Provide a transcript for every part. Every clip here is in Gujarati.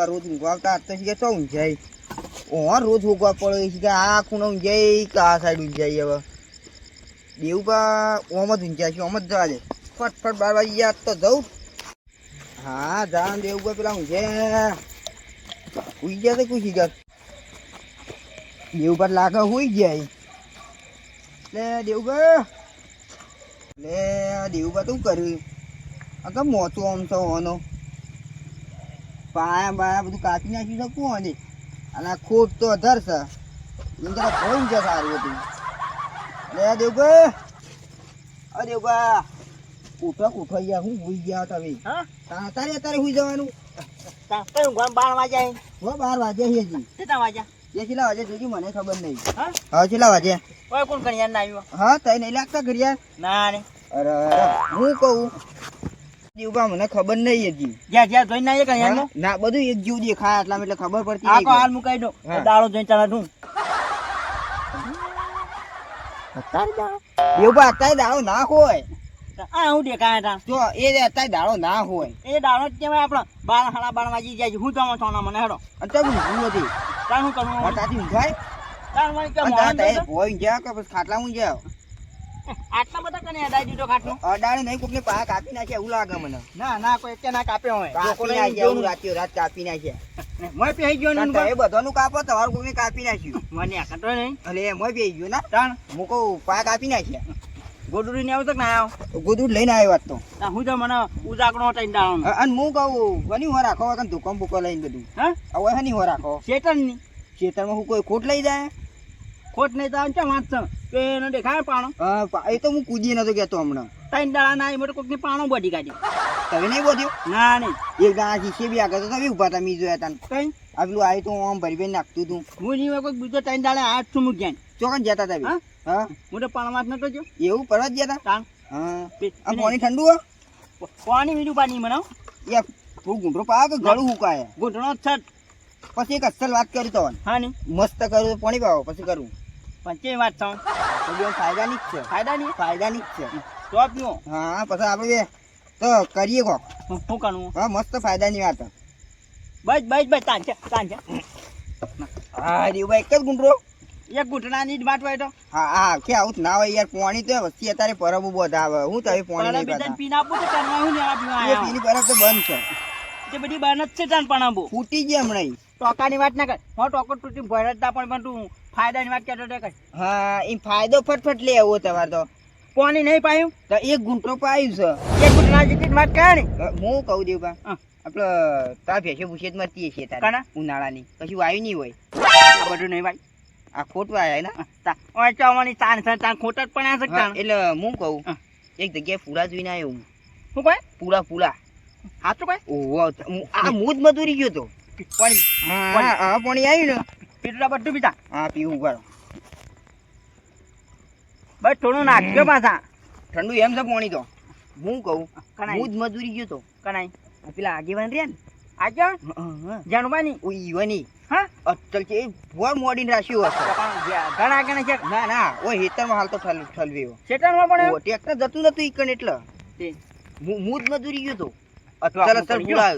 બાપા રોજ ઊંઘવા આવતા તો કે તો ઊંઘાય ઓ રોજ ઊંઘવા પડે છે કે આ ખૂણો ઊંઘાય કે આ સાઈડ ઊંઘાય હવે દેવબા ઓમ જ ઊંઘાય છે ઓમ જ જવા દે ફટફટ 12 વાગી ગયા તો જવું હા જાણ દેવબા પેલા ઊંઘે હુઈ ગયા તો કુશી ગયા દેવબા લાગે હુઈ ગયા એટલે દેવબા લે દેવબા તું કર્યું આ તો મોટું આમ છો હોનો પાયા બાયા બધું કાપી નાખી શકું અને અને ખોટ તો અધર છે એમ જરા ભોઈ છે સારું હતું લે દેવબા અરે દેવબા ઉઠો યાર હું હુઈ ગયા તમે હા અત્યારે હુઈ જવાનું કઈ ઊંઘવા 12 વાગ્યા હો 12 વાગે છે જી કેટલા વાગ્યા એ કેટલા વાગે જોજી મને ખબર નહીં હા હા કેટલા વાગે ઓય કોણ કણિયાર ના આવ્યો હા તઈ નહીં લાગતા ઘડિયાળ ના ને અરે હું કહું દેવબા મને ખબર નહીં હજી જ્યાં જોઈને ના કણિયાર નો ના બધું એક જેવું દેખાય એટલા એટલે ખબર પડતી આ નહીં કો હાલ મુકાઈ દો હા. દાડો જોઈને ચાલા તું દેવબા અત્યારે દાડો ના હોય આ હું દેખાય તા જો એ અત્યારે દાડો ના હોય એ દાડો જ કહેવાય આપણો 12 સાડા 12 વાગી જાય છે હું જમો છો મને હેડો અત્યારે ઊંઘવું હતી તાર હું કરવું તાથી ઊંઘાય તાર મને કે અને મોહન તારે ભોઈ ગયા કે પછી ખાટલા ઊંઘ્યા આટલા બધા કને અડાઈ દીધો ખાટલો અડાડે નહીં કોકને પા કાપી નાખ્યા એવું લાગે મને ના ના કોઈ કે ના કાપ્યો હોય કાપી નાખ્યા એવું રાત્યો રાત કાપી નાખ્યા મોય પી ગયો ને એ બધાનું કાપો તમારું કોકને કાપી નાખ્યું મને આ કટો નહીં એટલે મોય પી ગયો ના તાણ હું કહું પા કાપી નાખ્યા ગોડુરી ને આવ તો ના આવ ગોદું લઈને આવ્યો વાત તો હું તો મને ઉજાગરો ટાઈમ દાવાનો અને હું કહું હની હો રાખો કે ધોકમ ભૂકો લઈને બધું હા હવે હની હો રાખો શેતન ની ખેતરમાં હું કોઈ ખોટ લઈ જાય ખોટ નહીં તો ચા વાંચ કે એને દેખાય પાણો એ તો હું કૂદી નતો કેતો હમણાં ટાઈમ દાડા ના મોટો કોક ની પાણો બધી કાઢી તમે નહીં બોલ્યો ના નહીં એક દાણા શીશે બી આગળ તો તમે ઉભા હતા મી જોયા હતા કઈ આ પેલું આવ્યું તો આમ ભરી ભરી નાખતું તું હું નહીં કોઈ બીજો ટાઈમ દાડે આજ છું મૂક્યા ચોકન જતા તમે હા? હા હું તો પાણ વાત નતો જો એવું પરવા જ જતા તાણ હા પે- આ પાણી ઠંડુ હો પાણી મીઠું પાણી બનાવ યાર થોડું ગુંડરો પાવ કે ગળું હુકાય ઘૂંટણો છટ પછી એક અસલ વાત કરી તો હા નહીં મસ્ત કરું તો પાણી પાવો પછી કરું પણ કેવી વાત છો તો બે ફાયદાની જ છે ફાયદાની જ છે તો પીવો હા પછી આપણે બે તો કરીએ કોક શું કરવું હા મસ્ત ફાયદાની વાત બસ તાન છે હા દેવભાઈ એક જ ગુંડરો એક ઘૂંટણાની જ વાત હોય તો હા હા કે આવું જ ના હોય યાર પાણી તો વસ્તી અત્યારે પરબ બધા આવે હું તમે પાણી નહીં બીજાને પીતા પીને આપું તો કરવા હું લેવા પીવા એ આયા પીની પરબ તો બંધ છે તે બધી બહાર જ છે તાન પણ આંબો ફૂટી ગયા હમણાં ટોકાની વાત ના કર હો ટોકો તૂટી ભરતા પણ તું ફાયદાની વાત કરતો તે કર હા એ ફાયદો ફટફટ લે આવો તમારે તો પાણી નહીં પાયું તો એક ગુંટરો પાયું છે એક ઘૂંટણા જેટલી જ વાત કરે ને હું કહું દેવબા હા. આપડે તાર ભેંસો ભૂસે જ મરતી છે તારે કાના? ઉનાળાની કશું વાયુ નહીં હોય આ બધું નહીં ભાઈ આ ખોટ વાય ને ઓય ચાવવાની તાન છે તાન ખોટ જ પણ આ હા, શકતા એટલે હું કહું હા. એક જગ્યાએ પૂરા જોઈને આવ્યો હું શું કહે પૂરા સાચું કહે ઓહો આ હું જ મજૂરી ગયો તો પાણી હા હા પાણી આવ્યું ને પીટલા બધું પીતા હા પીવું ઉભા રહો. બસ થોડું નાખ્યો પાછા ઠંડુ એમ છે પાણી તો હું કહું કણાઈ? હું જ મજૂરી ગયો તો કણાઈ આ પેલા આગેવાન રહ્યા ને આજો હા જાણવાની ઓય ઈવાની હા અટલ છે ભોર મોડીને રાખ્યું હશે ઘણા આગળ છે ના ના ઓય હેતરમાં હાલ તો ઠલવ્યો શેતાનમાં પણ ટ્રેક્ટર જતું નતું ઈકણ એટલે તે હું જ મજૂરી ગયો તો અથવા અચલ આપણું પૂરા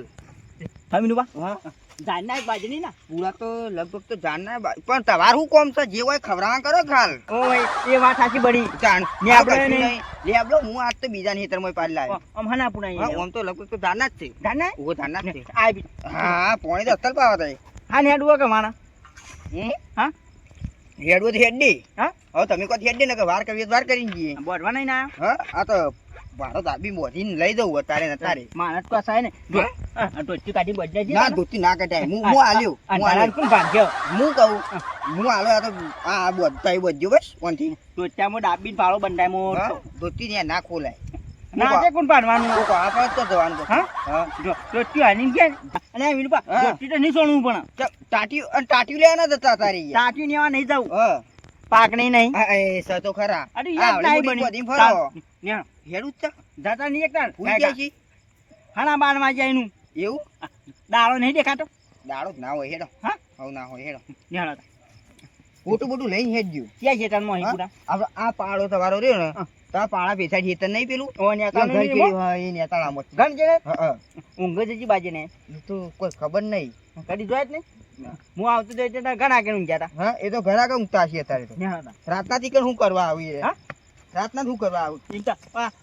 ફમીનું બા હા જાનના એક બાજુ નહીં ના પૂરા તો લગભગ તો જાણના પણ તમારું શું કોમ છે જે હોય ખવડાવવા કરો ખાલ ઓય એ વાત સાચી બડી જાણ ને આપણે નહીં. લેબડો હું આજ તો બીજા હેતરમાં પાડી લાવ્યો આમ હના પુના હા ઓમ તો લગભગ તો જાણના જ છે જાનના ઓ જાણના જ છે આ બી હા પોણી તો અસલ પાવા થાય હા ને હેડવો કે માણા હા હેડવો તો હેડ દે હા હવે તમે કહો હેડ દે ને કે વાર કરીએ તો વાર કરીને જઈએ બોડવા નહીં ના હા આ તો ભાડો દાબી મોધીને લઈ જવું અત્યારે ને અત્યારે માણસ તો સાય ને જો ટોચી કાઢી બદલે છે ના ધોતી ના કટાય હું આલ્યો હું આલ્યો કોણ ભાગ્યો હું કહું હું આલો આ તો આ બધા બધ્યો બસ કોણથી ટોચામાં ડાબીને પાળો બંધાય મોટો ધોતી ને ના ખોલાય ના તે કોણ પાડવાનું તો આપણે તો જવાનું હા? હા જો ટોચી હાની ગયા અને આ વિનુપા હા. ટોચી તો નહીં સોણવું પણ ટાટ્યું લેવાના જતા તારી તાટી નેવા નહીં જાવ હા પાક નહીં એ સ તો ખરા અરે આ યાર વળી નહીં બધી બની ફરો ન્યા હેડું જ છે જાતા નહીં એકતા ભૂલી ગયા છી હાના બાર માં જાય એનું એવું દાડો નહીં દેખાતો દાડો જ ના હોય હેડો હા હવ ના હોય હેડો ન્યા ખોટું બધું લઈને હેડજો ક્યાં છે તનમાં અહીં પૂરા આપણે આ પાડો તમારો રહ્યો ને હા. તો આ પાડા પેછા હેતર નહીં પેલું ઓ ન્યા ઘર કામ કેરી હોય એ નેતાળામાં ગણ છે હા હા ઊંઘ જજી બાજે ને એ તો કોઈ ખબર નહીં કદી જોયા જ નહીં હું આવતો તો એટલે ઘણા આગળ ઊંઘ્યા હતા હા એ તો ઘણા કે ઊંઘતા હશે અત્યારે તો ન્યા હતા. રાતના તીકર શું કરવા આવી રે હા? રાતના શું કરવા આવું ચિંતા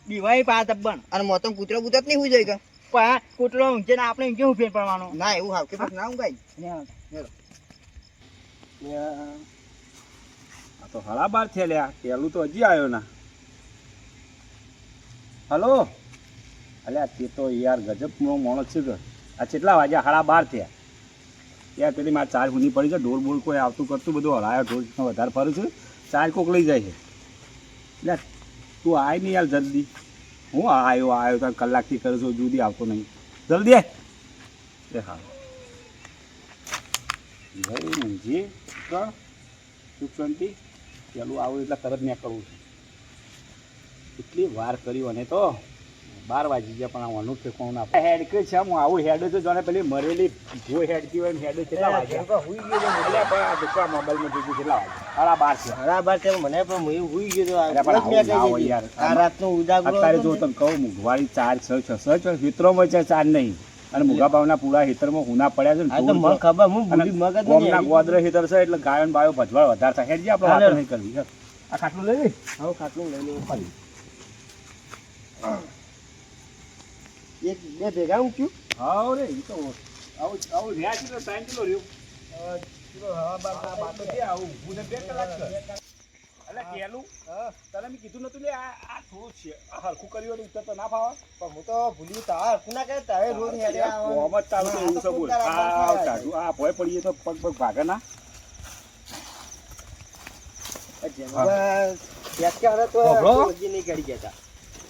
દિવાળી પા તબ્બન અને મોતમ કૂતરો બુતત નહીં હોય જાય પા કૂતરો ઊંઘે ને આપણે કેવું ફેર પડવાનો ના એવું હાવ કે પછી ના ઊંઘાય ન્યા હતા. આ તો હળા બાર છે લ્યા પેલું તો હજી આવ્યો ના હલો અલ્યા તે તો યાર ગજબનો માણસ છે કે આ કેટલા વાગ્યા હળા બાર થયા યાર પેલી મારે ચાર હુની પડી છે ઢોર બોલ કોઈ આવતું કરતું બધું હલાયો ઢોર વધારે ફરું છું ચાર કોક લઈ જાય છે એટલે તું આય નહીં યાર જલ્દી હું આવ્યો તો કલાકથી કરું છું જુદી આવતો નહીં જલ્દી આય એ હા ભાઈ ઊંઘી કર સુખ શાંતિ પેલું આવું એટલે તરત મેં કરવું છું કેટલી વાર કર્યું અને તો 12 વાગી ગયા પણ આવવાનું ઠેકવાનું ના હેડ કે છે હું આવું હેડ તો જાણે પેલી મરેલી જો હેડતી હોય ને હેડ કેટલા વાગ્યા હુઈ ગયો એટલે પણ આ દુકા મોબાઈલમાં જોયું કેટલા વાગ્યા 12 છે બરાબર છે મને પણ હું હુઈ ગયો અરે પણ આવું ના હોય યાર આ રાતનો ઉજાગરો અત્યારે જો તમે કહું મુઘવાળી 4 6 6 હિતરોમાં છે 4 નહીં અને મુઘા ભાવના પૂરા હિતરમાં હુના પડ્યા છે ને આ તો મને ખબર હું ભૂલી મગજ ગોમના ગોદરે હિતર છે એટલે ગાયો ને બાયો ભજવાળ વધારે થાય હેડ જે આપણે વાતો નહીં કરવી હેડ. આ ખાટલું લઈ લે હવે ખાટલું લઈ લઉં ફરી એક બે ભેગા ઊંચ્યું હા રે ઈ તો આવું રહ્યા છે તો ટાઈમ કેટલો રહ્યો બાતો છે આવું ઊભું ને 2 કલાક છે એટલે કેલું તને મેં કીધું નતું લે આ થોડું છે આ હરખું કર્યું એટલે ઉતર તો ના ફાવે પણ હું તો ભૂલી તાર કુના કરે તારે રોજ હેડે આવે મોહમ્મદ તારું તો એવું છે બોલ આ તારું આ ભોય પડીએ તો પગ પગ ભાગે ના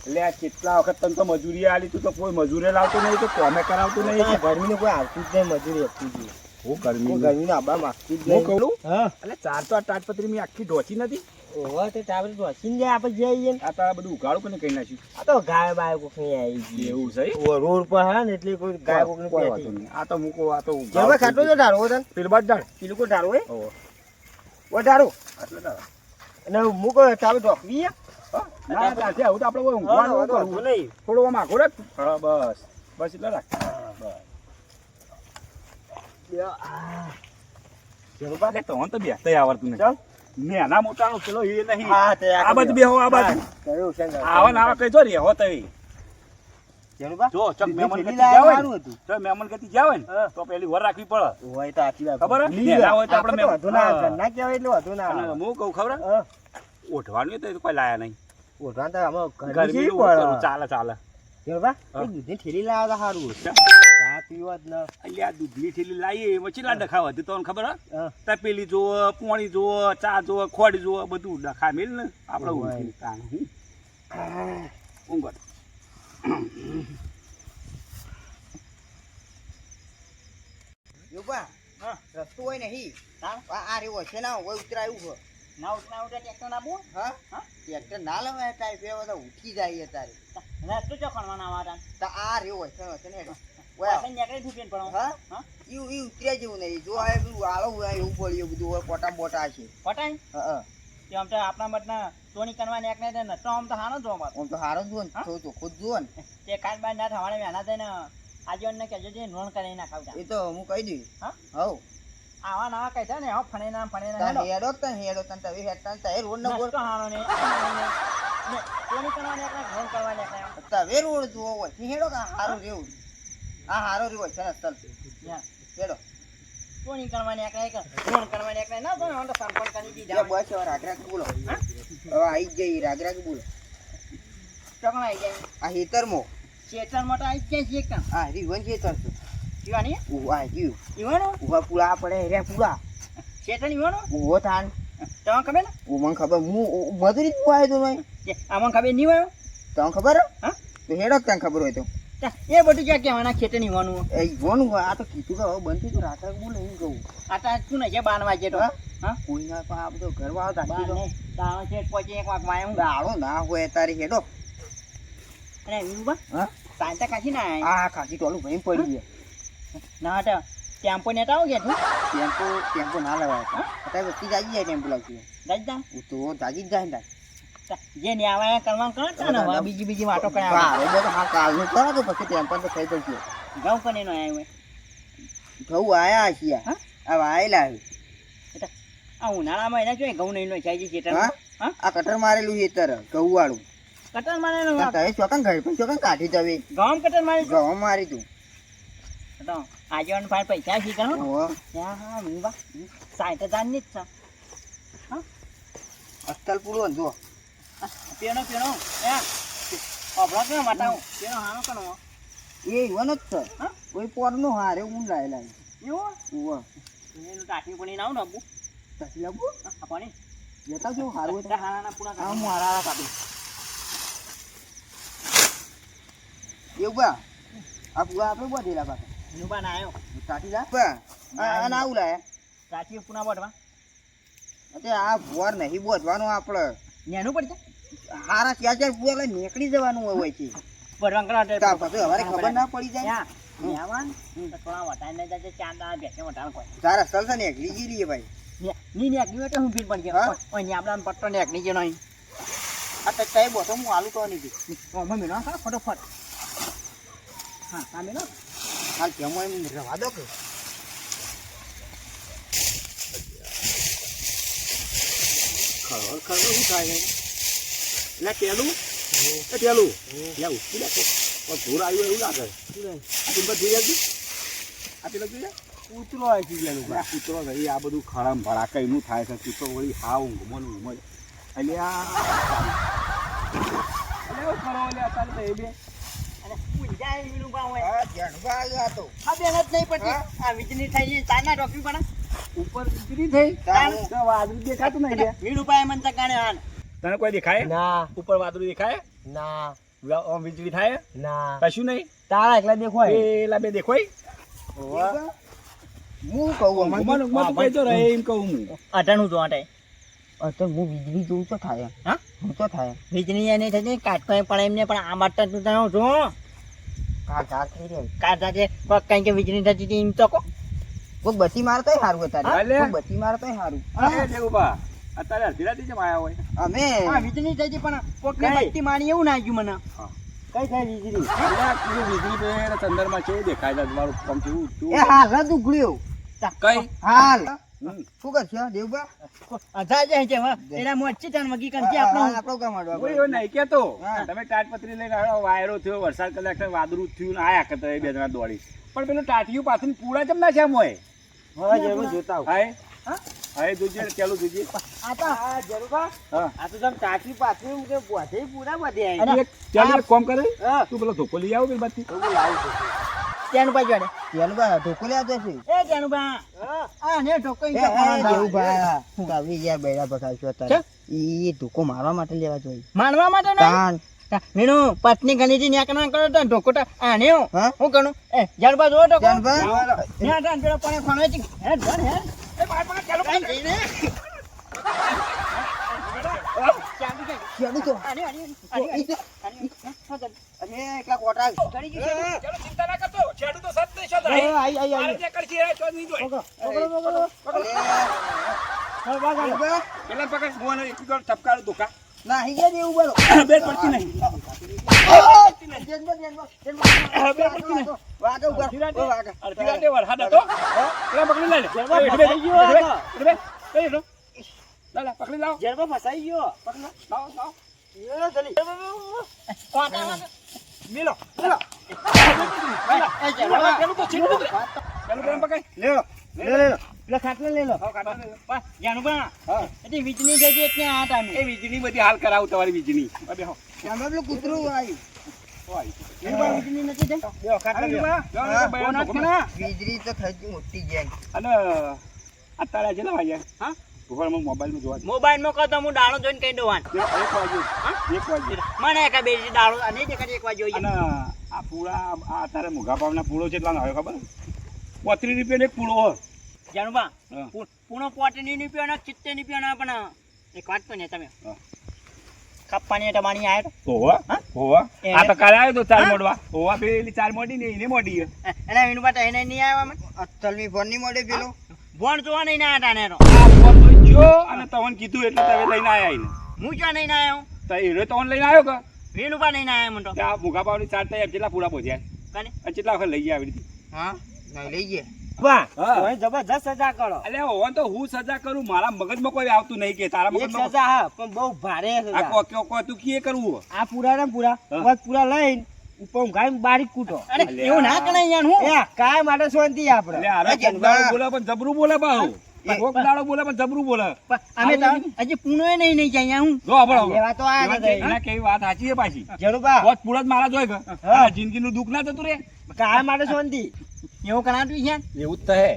એટલે આ કેટલા વખત તને તો મજૂરી આલી તું તો કોઈ મજૂરે લાવતું નહીં તો કોમે કરાવતું નહીં ગરમી કોઈ આવતું જ નહીં મજૂરી આપતું જ નહીં હું ગરમી ગરમી નો આબા માંગતું જ હું નહીં કહું હા એટલે ચાર તો આ તાટપત્રી મેં આખી ઢોચી નથી ઓહો તે ટાવર ઢોસીને જાય આપણે જઈએ આ તારા બધું ઉગાડું કોને કહી નાખ્યું આ તો ગાય બાય કોક ની આવી ગઈ એવું છે રોડ પર હા ને એટલે કોઈ ગાય કોક ની કોઈ પેટી વાંધો નહીં. આ તો મૂકો આ તો જેમાં ખાટલો તો ઢાળો તને પીરબાદ ડાળ પેલું કોઈ ઢાળો હે ઓહો ઓ ઢાળો એટલે ડાળ અને મૂકો ટાવર ઢોકવી ના ત્યાંથી આવું તો આપણે કોઈ ઊંઘવાનું ન કરવું નહીં થોડો આમ આઘો રાખ હા બસ બસ એટલે રાખ બસ એટલે તો તો બેસતા આવડતું નહીં ચાલ નાના મોટાનો પેલો એ નહીં હા તે આ બધું બેહો આ બાજુ કયું છે આવા ના કઈ જો રે હો તઈ જેનુબા જો ચક મહેમાન થેલી ગતિ જાવ લાવવાનું ને હતું તો મહેમાન ગતિ જાવ ને હા. તો પેલી વર રાખવી પડે હોય તો આખી વાત ખબર હે? લીધા. ના હોય તો આપણે આપણે વધુ ના હા. ના કહેવાય એટલે વધુ ના અને હું કહું ખબર હે? હા. ઓઢવાનું તો કોઈ લાયા નહીં ઓઢવાન તો આમાં ગરમી ગરમી કેવી નું પડે. ચાલે ચાલે જેનુબા, હા. એ દૂધની થેલી લાવવા તો સારું ચા. ચા પીવા જ ન અલ્યા દૂધની થેલી લાવીએ એમાં ચેટલા ડખા હતી તો ખબર હે હા. તપેલી જુઓ પોણી જુઓ ચા જુઓ ખોડી જુઓ બધું ડખા મેલ ને આપણે હોય. ઊંઘી તાણ હું ઊંઘ યોગા, હા. રસ્તો હોય નહીં હા? આ રહ્યો છે ના હોય ઉતરાયું છે ના ઉઠના ઉઠે ટ્રેક્ટર ના બોલ હા હા? ટ્રેક્ટર ના લવાય ટાઈપ એવા તો ઉઠી જાય તારે રસ્તો ચો ખણવાના વાળા તો આ રહ્યો છે ને હેડો વાસણ નીકળે ધૂપીને પડો હા હા ઈ ઉતર્યા જેવું નહીં જો આ પેલું આલો હોય એવું પડ્યું બધું હોય પોટા બોટા છે પટાઈ હા તે આમ તો આપણા મતના ચોની કરવાની એક નહીં ને તો આમ તો હાનો જો માર આમ તો હારો જુઓ ને હા? થોડું ચોખ્ખું જ જુઓ ને તે કાલ બાર ના થવાને વેના થઈને આજે ને કહેજો જે નોન કરી નાખાવતા એ તો હું કહી દઉં હા? હવ આવા નવા કહી દે ને હો ફણે ના તાર હેડો તને તવે હેડતા ને તારે રોડ ન બોલ નસ્તો હાનો ને ચોની કરવાની એક નોન કરવાની એક તવે રોડ જુઓ હોય થી હેડો કે હારો રેવું આ હારો રહ્યો છે ને તલ હેડો ચોની કરવાની એક નોન કરવાની એક ના તો હું તો સરપંચ કરી એ દીધા બસ હવે રાગરાગ બોલો હવે આઈ જ જઈ રાગરાગ બોલો ચોકણ આવી જાય આ હેતરમો ચેતન મોટા આવી જાય છે એકદમ આ રીવન હેતર છે જીવાની આ જીવ ઈવાનો ઉભા પૂરા પડે હેર્યા પૂરા ચેતન ઈવાનો ઉભો થાન તમને ખબર ને મને ખબર હું મજૂરી જ આવ્યો તો નહીં કે આમાં ખબર નહીં હોય તને ખબર હે? હા? તો હેડો તને ખબર હોય તો એ બધું ક્યાં કહેવાના ખેતર ઈવાનું એ જોનું આ તો કીધું કે હવે બનતી તો રાત્રે બોલે એમ કહું આટા શું ને છે 12 વાગે તો હા? હા કોઈ ના પણ આ બધો ઘરમાં આવતા બાર નહીં દાણો છે પછી એક વાગ માં દાડો ના હોય તારી હેડો અને વીરુબા હા સાંતા કાશી ના આ ખાસી ટોલું ભાઈ પડી ગયા ના તો ટેમ્પો નેતા આવો ગયા તું ટેમ્પો ના લવાય હા? અત્યારે વસ્તી જાજી જાય ટેમ્પો લાવતી દાદા હું તો જાજી જ જાય ને જે ને આવા કરવાનું કરો ને હવે બીજી વાતો કર્યા હા કાલનું કરો તો પછી ટેમ્પો તો થઈ જશે ગાઉં કને નો આવ્યો ઘઉં આયા છીએ હા? આ વાયેલા છે. આ ઉનાળામાં એના જોઈએ ઘઉં નહીં નો છે ખેતર. હા? હા? આ કટર મારેલું ખેતર ઘઉં વાળું કટર મારે તમે ચોકન ઘર પણ ચોકન કાઢી તમે ગામ કટર મારે ઘઉં મારી તું તો આગેવાન પાસે પૈસા છે કરો ઓહો. હા મીવા 60,000 ની જ છે. અસ્તલ પૂરું જો પેનો એ અભળા કેમ વટાવું પેનો હાનો કનો એ ઈવન જ છે હા? કોઈ પોરનો હારે ઊંઘ લાયેલા એવું ઓહો એનું ટાટી પડી નાવ ને અબુ તસી લાગુ આ પાણી જતા જો હારું હોય તો. હાના પૂરા હા હું હારા કાપી એવું બા આ પૂરા આપણે બધેલા પાછા નુબા ના આવ્યો કાઢી લા બા આ ના આવું લાયા ટાટી પૂરા બોટવા અતે આ ભોર નહીં બોધવાનું આપણે નેનું પડશે હારા ચાર પૂરા લઈને નીકળી જવાનું હોય છે પડવા કરા તાર પછી અમારે ખબર ના પડી જાય યા યાવાન તો થોડા વટાઈ ને જાય ચાંદા બેઠે વટાણ કોઈ તારા અસલ છે ને એકલી ગીરી ભાઈ ની ને એકલી બેઠે હું ભીડ પડી હા? ગયો ઓય ની આપડા પટ્ટો ને એકલી જે નહીં આ તો કઈ બોતો હું આલુ તો નહીં ઓ મમ્મી નો ફટાફટ હા સામે નો હાલ કેમ એમ રવા દો કે ખબર શું થાય એટલે પેલું એ પેલું યા ઉઠી લાગે પણ ધૂર આવ્યું એવું લાગે આ ટીમ્બર જોઈ આવજો આ પેલો જોઈ જા કૂતરો આવી ગયેલું કૂતરો રહી આ બધું ખરામ ભરા કઈનું થાય છે કૂતરો વળી હા ઊંઘમાં ઊંઘમાં એટલે આ એટલે કરો એટલે અત્યારે તો એ બે અને પૂંજાય મીનું બા હોય હા જણવા આવ્યો હતો આ બેન જ નહીં પડતી હા? આ વીજળી થઈ ગઈ તારના ટોપી પણ ઉપર ઉતરી થઈ તારું. તો વાદળું દેખાતું નહીં લે મીનું પાય મન તકાણે હાન તને કોઈ દેખાય ના ઉપર વાદળું દેખાય ના વીજળી થાય ના કશું નહીં તારા એકલા દેખાય પેલા બે દેખોય હું કહું અમારે ઊંઘમાં તું કહેતો રહે એમ કહું હું અટાણું જો આટે તો હું વીજળી જોઉં તો થાય હા? હું તો થાય વીજળી એ નહીં થતી કાટકો પડે એમને પણ આ માટે તું જાણો છો કા થઈ રહ્યા કાઢતા છે કઈ કે વીજળી થતી હતી એમ તો કહો કોઈ બત્તી મારે તોય સારું હતા હાલે. કોઈ બત્તી મારે તોય સારું અરે દેવુભા, અત્યારે અડધી રાતે કેમ આયા હોય અમે હા વીજળી થઈ હતી પણ કોકને કઈ? બત્તી મારી એવું નાખ્યું મને કઈ થાય વીજળી એટલે પેલું વીજળી તો એના ચંદરમાં કેવું દેખાય છે તમારું પંપ કેવું તું એ હાલ રદ ઉઘડ્યો કઈ હાલ હમ. શું કરશો દેવબા અધા જાય છે હવે એના મોચી તન મગી કંકી આપણો આપણો કામ આડવા કોઈ એવું નહીં કેતો હા. તમે તાટપત્રી લઈને આવ્યો વાયરો થયો વરસાદ કલાક વાદળું થયું ને આયા કરતા એ બે જણા દોડી પણ પેલું ટાટિયું પાછળ પૂરા કેમ ના છે આમ હોય હવે જરૂર જોતા આવું. હાય હા? હાય દૂજે પેલું દૂજે આ તો આ જરૂર હા આ તો તમે ટાંકી પાછળ કે બોધે પૂરા બધે અને એક ચાલ એક કામ કરે હા તું પેલો ધોકો લઈ આવ પેલી બાજુથી. તેનું પાછળ જોડે દેવબા ઢોકો લે આવતો છે એ તેનું બા આ ને ઢોકો ઈ એ, તો એ, ખાવાનું થાય. દેવબા કવિ યાર બૈરા બગાડશો અત્યારે ઈ ઢોકો મારવા માટે લેવા જોઈએ માનવા માટે નહીં તાન મીનુ પત્ની ગણીથી ન્યા કરો તો ઢોકો તો આને હા? હું કરું એ જડબા જો ઢોકો દેવબા ન્યા ટાન પેલો પાણી ખાણો છે હે ધન હે એ બાર બાર ચાલુ કાઈ જઈ ને ચાંદી કે ખેડૂ તો આને આને ઈ તો- અરે એટલા કોટા ચડી ગઈ ચાલો ચિંતા ના કરતો છેડું તો સત નહીં શોધ એ, આઈ આઈ મારે આઈ જે કરશી એ શોધ નહીં જોઈ. દેવબા, પેલા પકડ મોને એક વાર ઠપકારો ધોકા ના હી ગયા દેવું બોલો બે પડતી નહીં વાગે ઉપર ઓ વાગે અડધી રાતે વરસાદ હતો પેલા પકડી લઈ લે ફસાઈ ગયો આ તો. કઈ લો લા લા પકડી લાવો જડબા ફસાઈ ગયો પકડી લાવો લાવો એ જલ્દી કોટા મિલો એ જડબા પેલું તો છીંડું દે પેલું પેલું પકડ લે લો લે લો પેલા ખાટલે લઈ લો હા કાઢો લે. જાણુબા હા એટલે વીજળી થઈ ગઈ એટલે આ ટાઈમે એ વીજળી બધી હાલ કરાવું તમારી વીજળી અબે હો અમે પેલું કૂતરું આવ્યું એમાં વીજળી નથી થઈ બેહો ખાટલા બેહો હા, બેહો નાખના વીજળી તો થઈ ગઈ મોટી ગેંગ અને આ તારા જેટલા વાગ્યા હા ઉપર માં મોબાઈલમાં જોવા મોબાઈલમાં કહો તો હું દાણો જોઈને કહી દઉં એક વાગ્યું મને એક બે દાણો અને દેખાડી એક વાર જોઈએ અને આ પૂળા આ તારે મોઘા ભાવના પૂળો કેટલા આવ્યો ખબર 35 રૂપિયાનો એક પૂળો હોય જાણુબા હા. પૂણો 40 રૂપિયાનો 70 રૂપિયાનો પણ એક વાત તો ને તમે હા. કપ્પાની ટમાણી આવ્યો હોવા હા? હોવા એ આ તો કાલે આવ્યો તો ચાર હા? મોડવા હોવા પેલી ચાર મોડી ને એને મોડી છે. એટલે એનું પાટા એને નહીં આવ્યા અમે અસલની ફોન ની મળે પેલો ભણ જોવા નહીં ના હતા એનો આ ફોન તો જો અને તવન કીધું એટલે તમે લઈને આયા એને હું જો નહીં ના આવ્યો તો એને તવન લઈને આવ્યો કે વેણુ પા નહીં ના આવ્યા મને તો ત્યાં મોઘા ભાવની ચાર તૈયાર કેટલા પૂરા પહોંચ્યા કાને અને કેટલા વખત લઈ ગયા આવી રીતે હા નહીં લઈ ગયા વાહ હા. તોય જબરજસ્ત સજા કરો અલ્યા ઓન તો હું સજા કરું મારા મગજમાં કોઈ આવતું નહીં કે તારા એક મગજમાં સજા હા પણ બહુ ભારે આ સજા કો તું કી કરવું આ પૂરા ને પૂરા હા. વાત પૂરા લઈને ઉપર ઊંઘાઈને બારીક કૂટો અરે અલ્યા. એવું ના કરાય યાર હું એ કાય માટે શાંતિ આપણે એટલે આરે અચ્છા, કોક દાડો બોલે પણ જબરું બોલે પાહુ એ- કોક દાડો બોલે પણ જબરું બોલે અમે તો હજી પૂણોય નહીં જાય હું જો આપણો લેવા તો આયા હતા એના કેવી વાત સાચી છે પાછી જરુબા કોક પૂરા જ મારા જોઈ કે હા. જિંદગીનું દુઃખ ના થતું રે કાય માટે શાંતિ એવું કરાતું છે એવું જ તો હે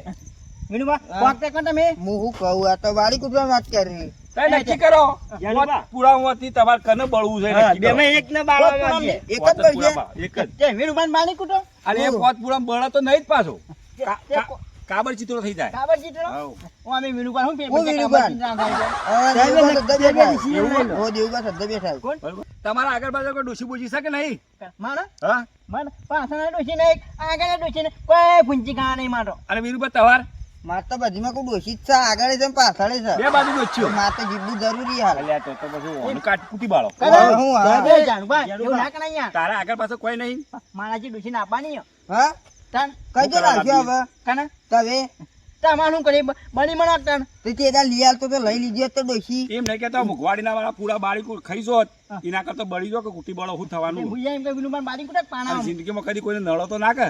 મીનુબા હા. કોક તે કોણ તમે હું શું કહું આ તો વાળી કૂટવાની વાત કરી તઈ નક્કી કરો જરુબા. પુરાવાથી તમારે કને બળવું છે હા, નક્કી કરો. બેમાં એક ને બાળો વાંચીએ. એક જ પોત પડશે પુરાવા, એક જ તે મીનુબાને બાની કૂટો અને એ પોત પુરાવા બળે તો નહીં જ પાછો તે કાબર ચિત્રો થઈ જાય કાબર જીતરો હાઉ. ઓ અમે મીનુબાન હું હું મીનુબાન? ઓ દેવબા સદ્દા બેઠા કોણ બરોબર? તમારા આગળ પાછળ કોઈ ડોશી બોશી છે કે નહીં મારા હા મને પાછળના ડોશી ને આગળના ડોશી ને કોઈ ભૂંજી ગા નહીં મારો અને વીરુભાઈ તવાર માતા બધીમાં કોઈ ડોશી જ છે આગળ છે ને પાછળ છે બે બાજુ ડોચ્યો માતા જીભું જરૂરી હાલ અલ્યા તો પછી ઓનું કાટ કૂટી બાળો હા, હું હા. જય જાનુભાઈ, એવું ના કરાય યાર. તારા આગળ પાછળ કોઈ નહીં મારા જે ડોશીને આપવાની હે. હા તાન કઈ જો રાખ્યો હવે કાના તમે તમારે શું કરી બની મને આપતા ને. તો તે લઈ આલતો તો લઈ લીધો તો ડોશી એમ નહીં કેતો મુખવાડીના વાળા પૂરા બાળી ખાઈ જોત એના કરતા બળી જો કે કૂટી બાળો શું તે થવાનું ભૂયા એમ કે વિનુબાન બારી કુટે પાણા અને જિંદગીમાં કદી કોઈને નળો તો ના કે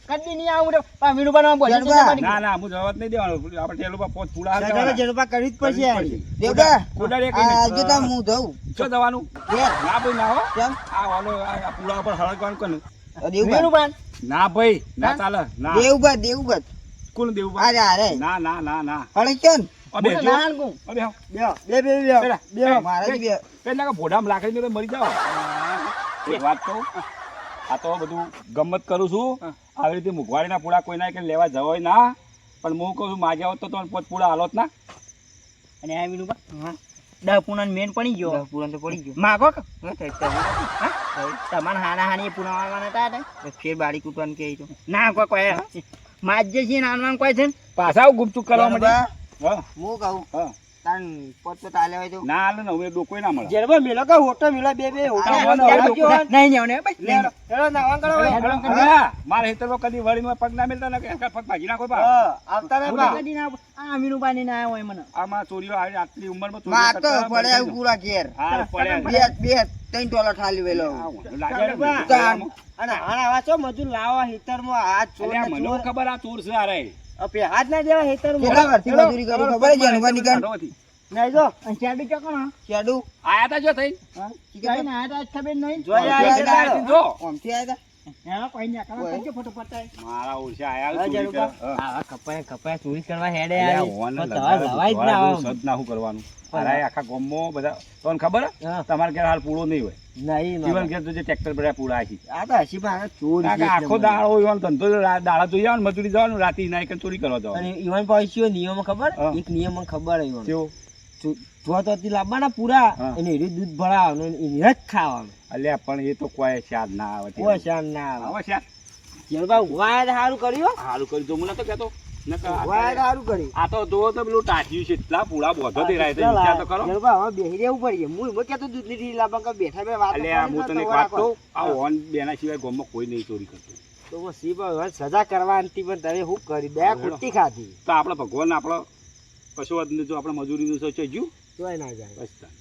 કદી નહીં આવું રે પા વિનુબાન માં બોલી જરબા. બારી ના ના હું જવાબ નહીં દેવાનો આપણે ટેલું પોત પૂરા હાલ જરબા દેવાના. જરબા કરવી જ પડશે યાર. દેવબા કોડારે કઈ આ નહીં. જો તા હું જઉં શું જવાનું ઘેર. ના ભાઈ ના હો કેમ આ વાલો આ પૂરા ઉપર હળગવાનું કોનું દેવબા વિનુબાન ના ભાઈ ના ચાલે ના દેવબા દેવબા કોણ દેવું બા? અરે અરે ના ના ના ના હળે કેમ અબે હું જો નાન કું. અબે આવ. બે પેલા, મારા જ બે પેલા કે ભોડામાં લાકડી મેં મરી જાવ એક વાત કહું આ તો બધું ગમત કરું છું આવી રીતે મુખવાડીના પૂડા કોઈના કે લેવા જવાય ના પણ હું કહું છું માગે હોત તો તમે પોત પૂડા હાલોત ના અને આ વિનુબા દહ પૂનન મેન પડી ગયો પૂરણ તો પડી ગયું માગો કે હા, થાય, થાય. તમારે હાના હાની પૂરા વાળવાના તા હતા તો ફેર બારી કૂટવાનું કે તો ના કોઈ કોઈ માજે છે નાનવાન કોઈ છે ને પાછા આવું ગુપચુપ કરવા માટે દેવબા, હા હું કહું હા તાન પોત પોત આલે હોય તો ના હાલે ને હવે ડોકોય ના મળે જરબા મેલો કે હોટો મેલો બે હોટો અરે, મેલો. અરે, આવજો. અરે, નહીં જવાનું હે ભાઈ લેડો, લેડો, નાવા કરો હવે. અરે, અરે, મારા હેતરમાં કદી વળીમાં પગ ના મેલતા ને કે પગ ભાગી નાખો બા હા, આવતા રહે બા. કદી ના આ મીનુબાની ના આવ્યો હોય મને આમાં ચોરીઓ આવી આટલી ઉંમરમાં માં ચોરીઓ તો કરતા પડે બંધ થઈ પૂરા ઘેર જાઓ. હા, પડ્યા. બે ત્રણ ટોલા ઠાલી વેલો આ લાગે ને બા. તાન. અને હાણા આવા છો મજૂર લાવવા હેતરમાં હાથ ચોર અલ્યા, ને મને ચોર. ખબર આ ચોર છે આરે અપે હાથ ના દેવા હેતરમાં. કેટલા વર્ષથી મજૂરી કરી ખબર છે જાનુભા નીકળ કાઢોથી. નહીં જો અને ચાડુ ચોકણો. ચાડુ આયા તા જો થઈ કઈ ના હાથ આજ ખબર નહીં. જોઈ આયા આયા તા તા. જો ઓમથી આયા તા? હા, કોઈ ના કરો. કરજો ફોટો પતાય. મારા ઓળશે આયા હા, ચોરી જરુબા. કરે. હા. આવા કપાય ચોરી કરવા હેડે અલ્યા, આવી. ઓને પણ લગાડે, તમારે લવાય જ ના ધોળા જેવું આમ. સદ ના શું કરવાનું અરે આખા ગામમાં બધા તમને ખબર હે? હા. તમારે ઘેર હાલ પૂળો નહીં હોય નહીં જીવન મામા. ઘેર તો જે ટ્રેક્ટર બધા પૂળા છે આ તો હસી પાસે ચોર કારણ કે છે આખો એટલે દાડો હોય એનો ધંધો દાડા જોઈ જવાનું મજૂરી જવાનું રાતે નાઈ કે ચોરી કરવા મને. અને જવાનું ઈવન પાછો નિયમ ખબર હા. એક નિયમ મને ખબર ઈવન કેવો? જો તો થી લાવવાના પૂરા હા. એને એરી દૂધ ભરાવાનું એને જ ખાવાનું અલ્યા પણ એ તો કોઈ સ્વાદ ના આવે તે. કોઈ શાન ના આવે આવે સ્વાદ? જરબા વાય સારું કર્યું હારું કર્યું તો હું નતો કહેતો. નકર આ વાય સારું કર્યું આ તો જો તો પેલું ટાઢિયું છે એટલા પૂળા બોધો દેરાય તો વિચાર તો કરો જરબા હવે બેહી રહેવું પડીએ હું કેતો દૂધ ની લાવવા કે બેઠા બે વાત અલ્યા હું તને એક વાત કહું આ ઓન બેના સિવાય ગામમાં કોઈ નહીં ચોરી કરતું તો હું સીબા હવે સજા કરવાની હતી પણ તમે શું કરી દયા ખોટી ખાધી તો આપણે ભગવાન આપણો કશો વાત નહીં જો આપણે મજૂરીનું છે ગયું તોય ના જાય બસ તાન.